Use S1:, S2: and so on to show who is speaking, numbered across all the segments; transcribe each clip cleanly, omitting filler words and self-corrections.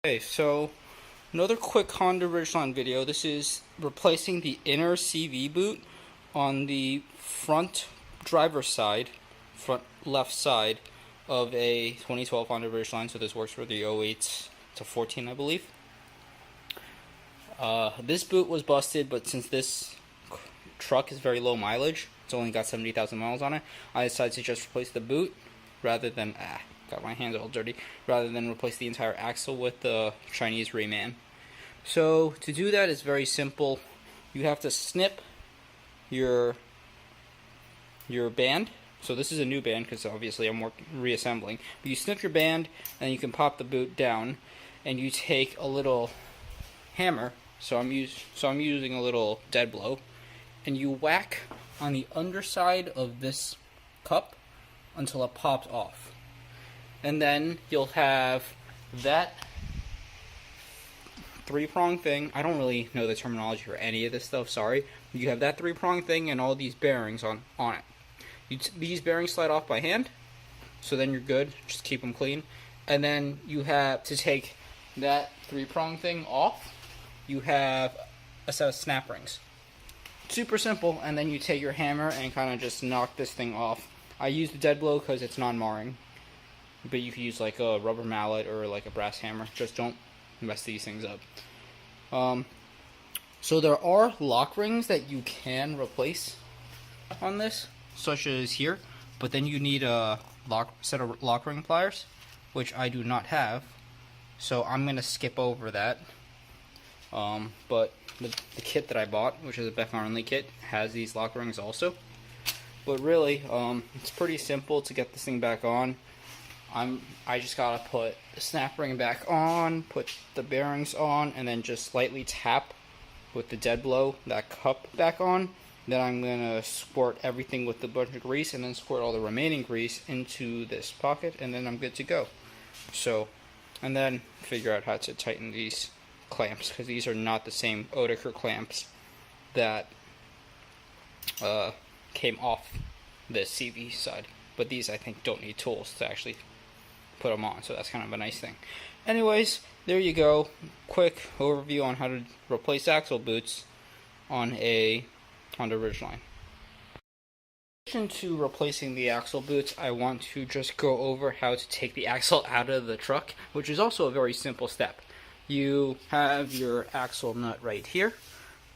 S1: Okay, so another quick Honda Ridgeline video. This is replacing the inner CV boot on the front driver's side, front left side of a 2012 Honda Ridgeline. So this works for the 08 to 14, I believe. This boot was busted, but since this truck is very low mileage, it's only got 70,000 miles on it, I decided to just replace the boot rather than got my hands all dirty, rather than replace the entire axle with the Chinese reman. So to do that is very simple. You have to snip your band. So this is a new band because obviously I'm reassembling. But you snip your band and you can pop the boot down, and you take a little hammer. So I'm using a little dead blow, and you whack on the underside of this cup until it pops off. And then you'll have that three-prong thing. I don't really know the terminology for any of this stuff, sorry. You have that three-prong thing and all these bearings on it. These bearings slide off by hand, so then you're good. Just keep them clean. And then you have to take that three-prong thing off. You have a set of snap rings. Super simple. And then you take your hammer and kind of just knock this thing off. I use the dead blow because it's non-marring, but you could use like a rubber mallet or like a brass hammer. Just don't mess these things up. So there are lock rings that you can replace on this, such as here, but then you need a set of lock ring pliers, which I do not have, so I'm going to skip over that. But the kit that I bought, which is a Beck Only kit, has these lock rings also. But really, it's pretty simple to get this thing back on. I just gotta put the snap ring back on, put the bearings on, and then just slightly tap with the dead blow that cup back on. Then I'm gonna squirt everything with a bunch of grease, and then squirt all the remaining grease into this pocket, and then I'm good to go. So, and then figure out how to tighten these clamps, because these are not the same Oetiker clamps that came off the CV side. But these, I think, don't need tools to actually put them on, so that's kind of a nice thing. Anyways, there you go. Quick overview on how to replace axle boots on a Honda Ridgeline. In addition to replacing the axle boots, I want to just go over how to take the axle out of the truck, which is also a very simple step. You have your axle nut right here,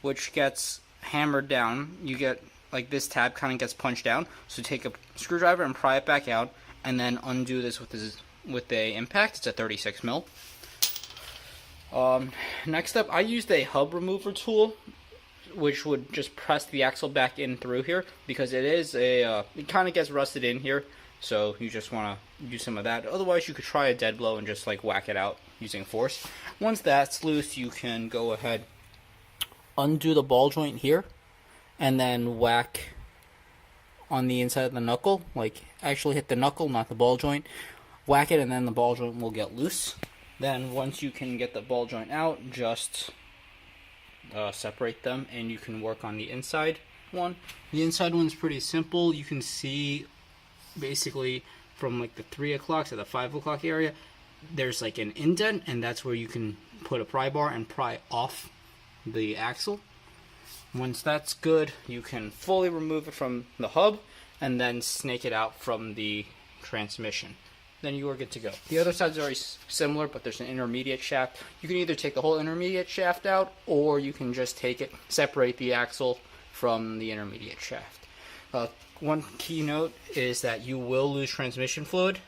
S1: which gets hammered down. You get, like, this tab kind of gets punched down, so take a screwdriver and pry it back out, and then undo this with a impact. It's a 36 mil. Next up, I used a hub remover tool, which would just press the axle back in through here, because it is it kind of gets rusted in here, so you just want to use some of that. Otherwise, you could try a dead blow and just like whack it out using force. Once that's loose, you can go ahead, undo the ball joint here, and then whack on the inside of the knuckle. Like, actually hit the knuckle, not the ball joint. Whack it, and then the ball joint will get loose. Then once you can get the ball joint out, just separate them, and you can work on the inside one. The inside one's pretty simple. You can see basically from like the 3 o'clock to the 5 o'clock area, there's like an indent, and that's where you can put a pry bar and pry off the axle. Once that's good, you can fully remove it from the hub and then snake it out from the transmission. Then you are good to go. The other side's very similar, but there's an intermediate shaft. You can either take the whole intermediate shaft out, or you can just separate the axle from the intermediate shaft. One key note is that you will lose transmission fluid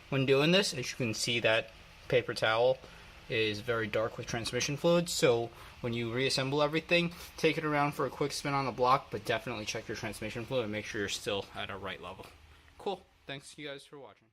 S1: when doing this. As you can see, that paper towel is very dark with transmission fluid, so when you reassemble everything, take it around for a quick spin on the block, but definitely check your transmission fluid and make sure you're still at a right level. Cool. Thanks you guys for watching.